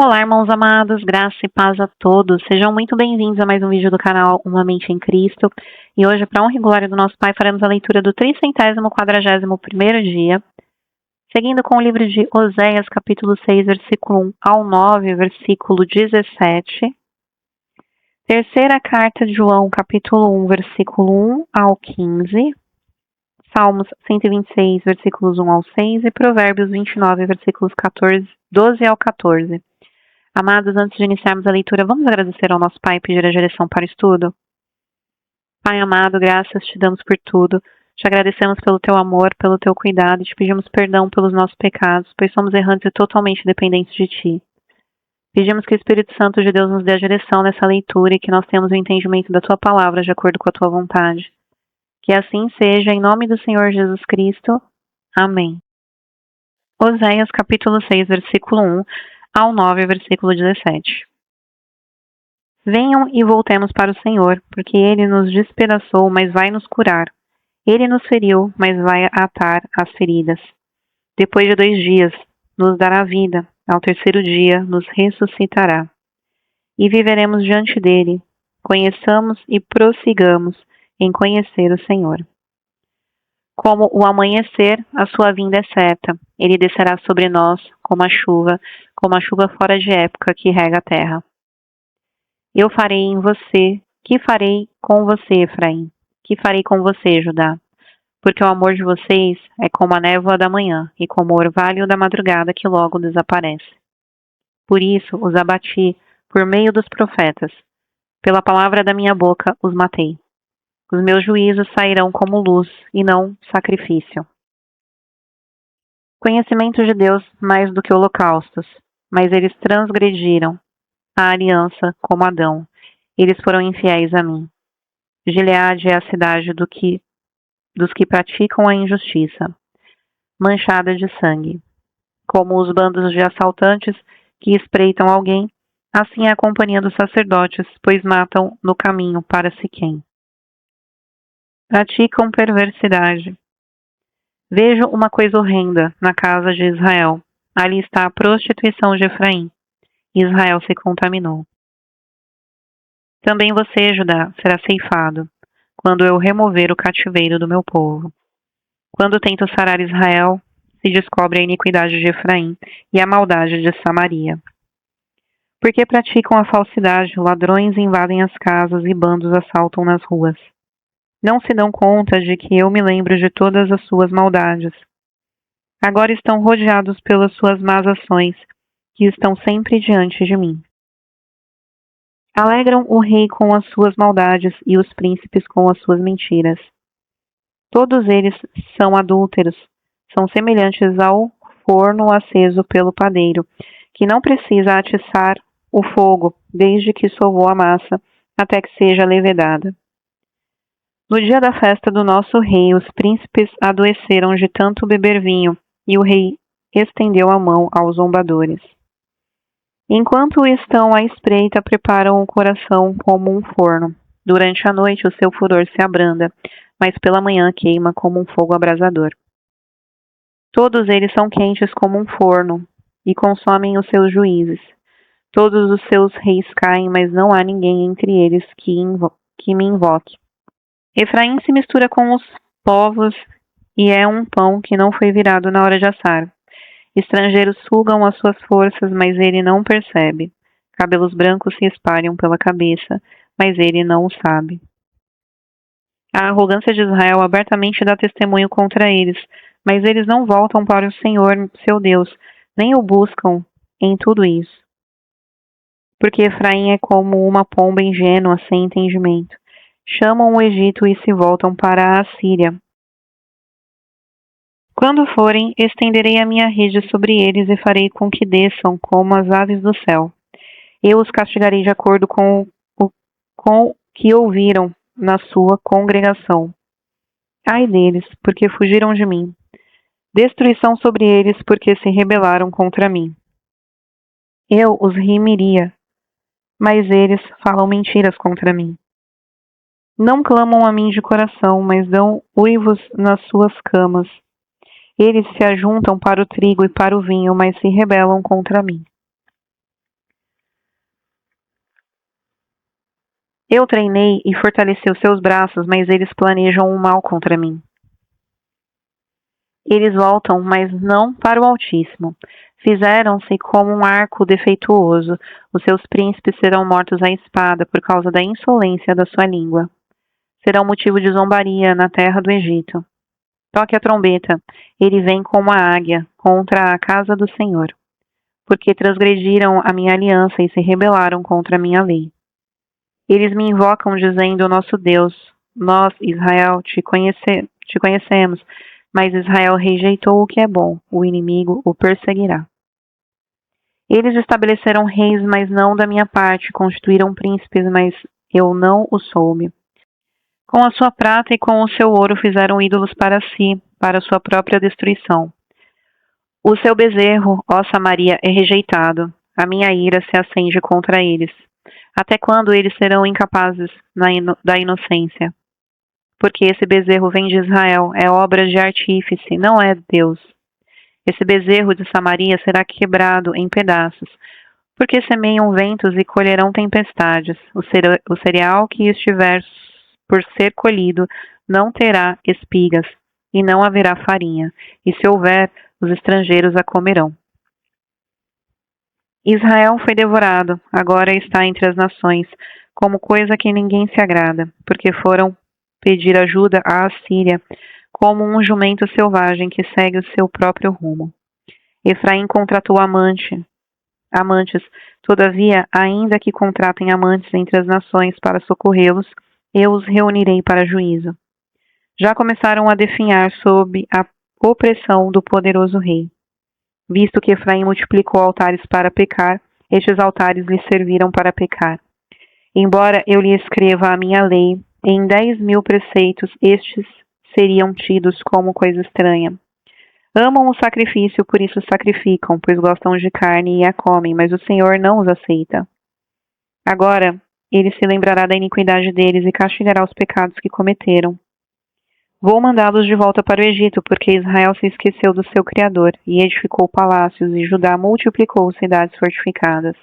Olá, irmãos amados, graça e paz a todos. Sejam muito bem-vindos a mais um vídeo do canal Uma Mente em Cristo. E hoje, para honra e glória do nosso Pai, faremos a leitura do 341º dia, seguindo com o livro de Oséias, capítulo 6, versículo 1 ao 9, versículo 17. Terceira carta de João, capítulo 1, versículo 1 ao 15. Salmos 126, versículos 1 ao 6 e Provérbios 29, versículos 12 ao 14. Amados, antes de iniciarmos a leitura, vamos agradecer ao nosso Pai e pedir a direção para o estudo? Pai amado, graças te damos por tudo. Te agradecemos pelo teu amor, pelo teu cuidado e te pedimos perdão pelos nossos pecados, pois somos errantes e totalmente dependentes de ti. Pedimos que o Espírito Santo de Deus nos dê a direção nessa leitura e que nós tenhamos o entendimento da tua palavra de acordo com a tua vontade. Que assim seja, em nome do Senhor Jesus Cristo. Amém. Oséias, capítulo 6, versículo 1 ao 9, versículo 17. Venham e voltemos para o Senhor, porque Ele nos despedaçou, mas vai nos curar. Ele nos feriu, mas vai atar as feridas. Depois de 2 dias, nos dará vida. Ao terceiro dia, nos ressuscitará. E viveremos diante dele. Conheçamos e prossigamos em conhecer o Senhor. Como o amanhecer, a sua vinda é certa. Ele descerá sobre nós como a chuva fora de época que rega a terra. Eu farei em você, que farei com você, Efraim? Que farei com você, Judá? Porque o amor de vocês é como a névoa da manhã e como o orvalho da madrugada que logo desaparece. Por isso os abati por meio dos profetas. Pela palavra da minha boca os matei. Os meus juízos sairão como luz e não sacrifício. Conhecimento de Deus mais do que holocaustos, mas eles transgrediram a aliança como Adão. Eles foram infiéis a mim. Gileade é a cidade dos que praticam a injustiça, manchada de sangue. Como os bandos de assaltantes que espreitam alguém, assim é a companhia dos sacerdotes, pois matam no caminho para Siquém. Praticam perversidade. Vejo uma coisa horrenda na casa de Israel. Ali está a prostituição de Efraim. Israel se contaminou. Também você, Judá, será ceifado, quando eu remover o cativeiro do meu povo. Quando tento sarar Israel, se descobre a iniquidade de Efraim e a maldade de Samaria. Porque praticam a falsidade, ladrões invadem as casas e bandos assaltam nas ruas. Não se dão conta de que eu me lembro de todas as suas maldades. Agora estão rodeados pelas suas más ações, que estão sempre diante de mim. Alegram o rei com as suas maldades e os príncipes com as suas mentiras. Todos eles são adúlteros, são semelhantes ao forno aceso pelo padeiro, que não precisa atiçar o fogo desde que sovou a massa até que seja levedada. No dia da festa do nosso rei, os príncipes adoeceram de tanto beber vinho, e o rei estendeu a mão aos zombadores. Enquanto estão à espreita, preparam o coração como um forno. Durante a noite o seu furor se abranda, mas pela manhã queima como um fogo abrasador. Todos eles são quentes como um forno, e consomem os seus juízes. Todos os seus reis caem, mas não há ninguém entre eles que me invoque. Efraim se mistura com os povos e é um pão que não foi virado na hora de assar. Estrangeiros sugam as suas forças, mas ele não percebe. Cabelos brancos se espalham pela cabeça, mas ele não o sabe. A arrogância de Israel abertamente dá testemunho contra eles, mas eles não voltam para o Senhor, seu Deus, nem o buscam em tudo isso. Porque Efraim é como uma pomba ingênua sem entendimento. Chamam o Egito e se voltam para a Assíria. Quando forem, estenderei a minha rede sobre eles e farei com que desçam como as aves do céu. Eu os castigarei de acordo com o que ouviram na sua congregação. Ai deles, porque fugiram de mim. Destruição sobre eles, porque se rebelaram contra mim. Eu os remiria, mas eles falam mentiras contra mim. Não clamam a mim de coração, mas dão uivos nas suas camas. Eles se ajuntam para o trigo e para o vinho, mas se rebelam contra mim. Eu treinei e fortaleci os seus braços, mas eles planejam o mal contra mim. Eles voltam, mas não para o Altíssimo. Fizeram-se como um arco defeituoso. Os seus príncipes serão mortos à espada por causa da insolência da sua língua. Serão motivo de zombaria na terra do Egito. Toque a trombeta. Ele vem como a águia contra a casa do Senhor. Porque transgrediram a minha aliança e se rebelaram contra a minha lei. Eles me invocam dizendo, nosso Deus, nós, Israel, te conhecemos, mas Israel rejeitou o que é bom, o inimigo o perseguirá. Eles estabeleceram reis, mas não da minha parte, constituíram príncipes, mas eu não o soube. Com a sua prata e com o seu ouro fizeram ídolos para si, para sua própria destruição. O seu bezerro, ó Samaria, é rejeitado. A minha ira se acende contra eles. Até quando eles serão incapazes da inocência? Porque esse bezerro vem de Israel, é obra de artífice, não é Deus. Esse bezerro de Samaria será quebrado em pedaços, porque semeiam ventos e colherão tempestades. O cereal que estiver por ser colhido não terá espigas, e não haverá farinha, e se houver, os estrangeiros a comerão. Israel foi devorado, agora está entre as nações, como coisa que ninguém se agrada, porque foram pedir ajuda à Assíria, como um jumento selvagem que segue o seu próprio rumo. Efraim contratou amantes, todavia, ainda que contratem amantes entre as nações para socorrê-los, eu os reunirei para juízo. Já começaram a definhar sob a opressão do poderoso rei. Visto que Efraim multiplicou altares para pecar, estes altares lhe serviram para pecar. Embora eu lhe escreva a minha lei, em 10.000 preceitos, estes seriam tidos como coisa estranha. Amam o sacrifício, por isso sacrificam, pois gostam de carne e a comem, mas o Senhor não os aceita. Agora, ele se lembrará da iniquidade deles e castigará os pecados que cometeram. Vou mandá-los de volta para o Egito, porque Israel se esqueceu do seu Criador, e edificou palácios, e Judá multiplicou cidades fortificadas.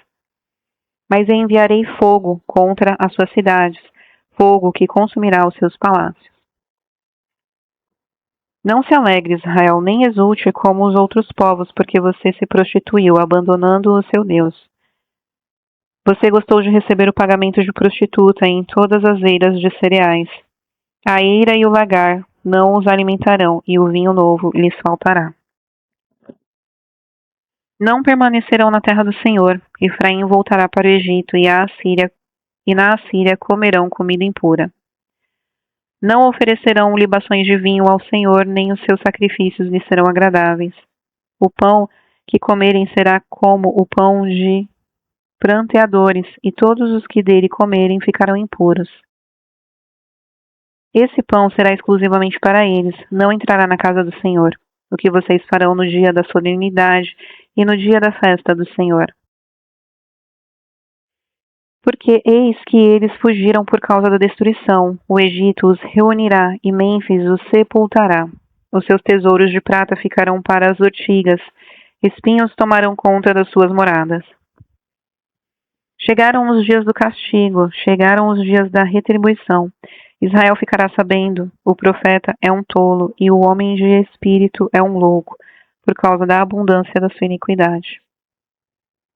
Mas enviarei fogo contra as suas cidades, fogo que consumirá os seus palácios. Não se alegre, Israel, nem exulte como os outros povos, porque você se prostituiu, abandonando o seu Deus. Você gostou de receber o pagamento de prostituta em todas as eiras de cereais. A eira e o lagar não os alimentarão, e o vinho novo lhes faltará. Não permanecerão na terra do Senhor. Efraim voltará para o Egito, e na Assíria comerão comida impura. Não oferecerão libações de vinho ao Senhor, nem os seus sacrifícios lhe serão agradáveis. O pão que comerem será como o pão de pranteadores, e todos os que dele comerem ficarão impuros. Esse pão será exclusivamente para eles, não entrará na casa do Senhor. O que vocês farão no dia da solenidade e no dia da festa do Senhor. Porque eis que eles fugiram por causa da destruição. O Egito os reunirá e Mênfis os sepultará. Os seus tesouros de prata ficarão para as urtigas. Espinhos tomarão conta das suas moradas. Chegaram os dias do castigo, chegaram os dias da retribuição. Israel ficará sabendo, o profeta é um tolo e o homem de espírito é um louco, por causa da abundância da sua iniquidade.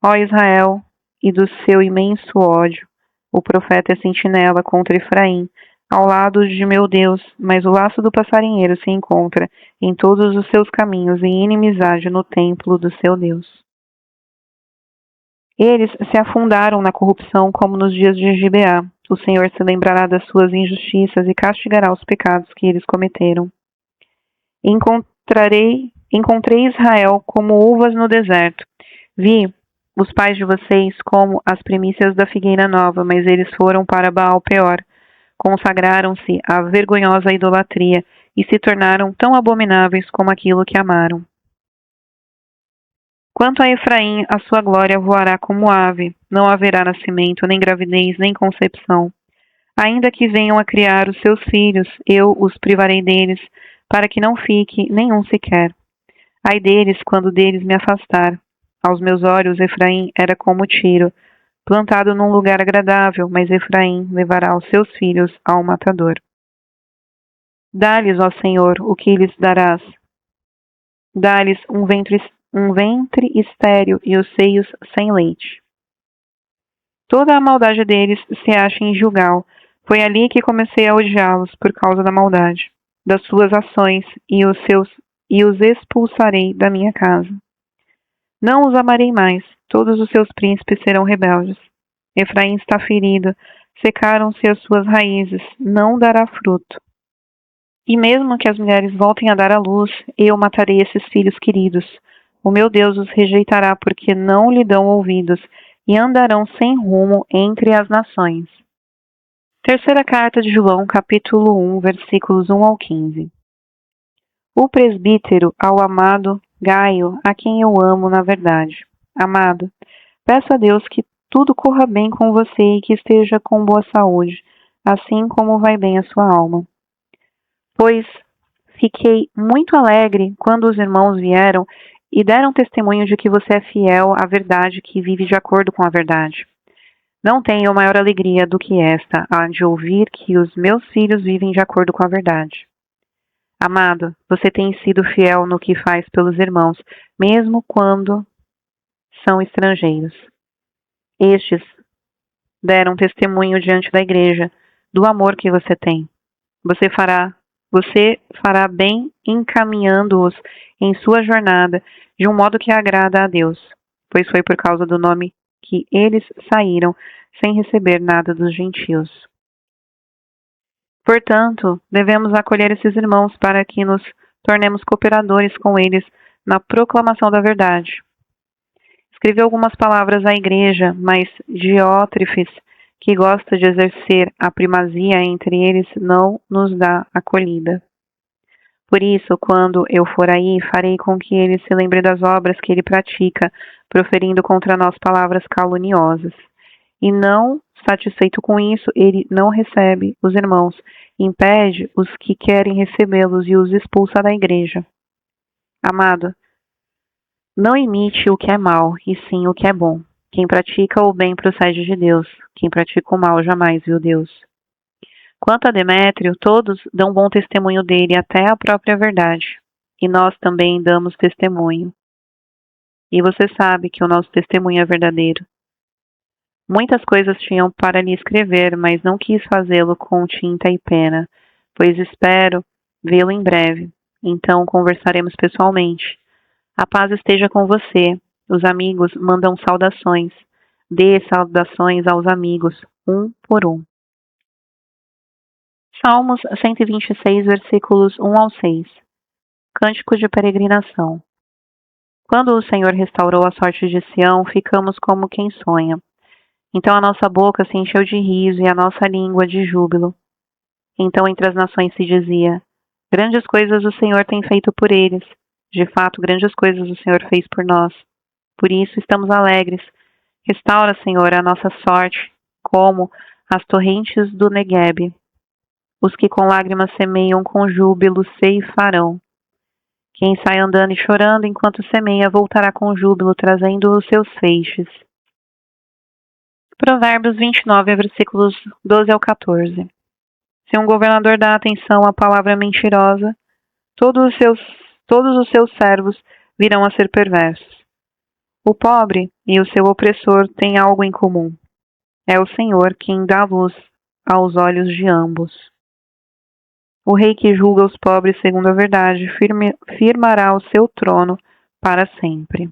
Ó Israel, e do seu imenso ódio, o profeta é sentinela contra Efraim, ao lado de meu Deus, mas o laço do passarinheiro se encontra em todos os seus caminhos em inimizade no templo do seu Deus. Eles se afundaram na corrupção como nos dias de Gibeá. O Senhor se lembrará das suas injustiças e castigará os pecados que eles cometeram. Encontrei Israel como uvas no deserto. Vi os pais de vocês como as primícias da figueira nova, mas eles foram para Baal Peor. Consagraram-se à vergonhosa idolatria e se tornaram tão abomináveis como aquilo que amaram. Quanto a Efraim, a sua glória voará como ave, não haverá nascimento, nem gravidez, nem concepção. Ainda que venham a criar os seus filhos, eu os privarei deles, para que não fique nenhum sequer. Ai deles, quando deles me afastar. Aos meus olhos, Efraim era como Tiro, plantado num lugar agradável, mas Efraim levará os seus filhos ao matador. Dá-lhes, ó Senhor, o que lhes darás. Dá-lhes um ventre estéril e os seios sem leite. Toda a maldade deles se acha em Gilgal. Foi ali que comecei a odiá-los por causa da maldade das suas ações e os expulsarei da minha casa. Não os amarei mais. Todos os seus príncipes serão rebeldes. Efraim está ferido. Secaram-se as suas raízes. Não dará fruto. E mesmo que as mulheres voltem a dar à luz, eu matarei esses filhos queridos. O meu Deus os rejeitará porque não lhe dão ouvidos e andarão sem rumo entre as nações. Terceira carta de João, capítulo 1, versículos 1 ao 15. O presbítero ao amado Gaio, a quem eu amo na verdade. Amado, peço a Deus que tudo corra bem com você e que esteja com boa saúde, assim como vai bem a sua alma. Pois fiquei muito alegre quando os irmãos vieram e deram testemunho de que você é fiel à verdade, que vive de acordo com a verdade. Não tenho maior alegria do que esta, a de ouvir que os meus filhos vivem de acordo com a verdade. Amado, você tem sido fiel no que faz pelos irmãos, mesmo quando são estrangeiros. Estes deram testemunho diante da igreja do amor que você tem. Você fará bem encaminhando-os em sua jornada de um modo que agrada a Deus, pois foi por causa do nome que eles saíram sem receber nada dos gentios. Portanto, devemos acolher esses irmãos para que nos tornemos cooperadores com eles na proclamação da verdade. Escrevi algumas palavras à igreja, mas Diótrefes, que gosta de exercer a primazia entre eles, não nos dá acolhida. Por isso, quando eu for aí, farei com que ele se lembre das obras que ele pratica, proferindo contra nós palavras caluniosas. E não satisfeito com isso, ele não recebe os irmãos, impede os que querem recebê-los e os expulsa da igreja. Amado, não imite o que é mal, e sim o que é bom. Quem pratica o bem procede de Deus. Quem pratica o mal jamais viu Deus. Quanto a Demétrio, todos dão bom testemunho dele, até a própria verdade. E nós também damos testemunho. E você sabe que o nosso testemunho é verdadeiro. Muitas coisas tinham para lhe escrever, mas não quis fazê-lo com tinta e pena, pois espero vê-lo em breve. Então conversaremos pessoalmente. A paz esteja com você. Os amigos mandam saudações. Dê saudações aos amigos, um por um. Salmos 126, versículos 1 ao 6. Cântico de peregrinação. Quando o Senhor restaurou a sorte de Sião, ficamos como quem sonha. Então a nossa boca se encheu de riso e a nossa língua de júbilo. Então entre as nações se dizia: grandes coisas o Senhor tem feito por eles. De fato, grandes coisas o Senhor fez por nós. Por isso estamos alegres. Restaura, Senhor, a nossa sorte, como as torrentes do Neguebe. Os que com lágrimas semeiam com júbilo ceifarão. Quem sai andando e chorando enquanto semeia voltará com júbilo, trazendo os seus feixes. Provérbios 29, versículos 12 ao 14. Se um governador dá atenção à palavra mentirosa, todos os seus servos virão a ser perversos. O pobre e o seu opressor têm algo em comum. É o Senhor quem dá luz aos olhos de ambos. O rei que julga os pobres segundo a verdade firmará o seu trono para sempre.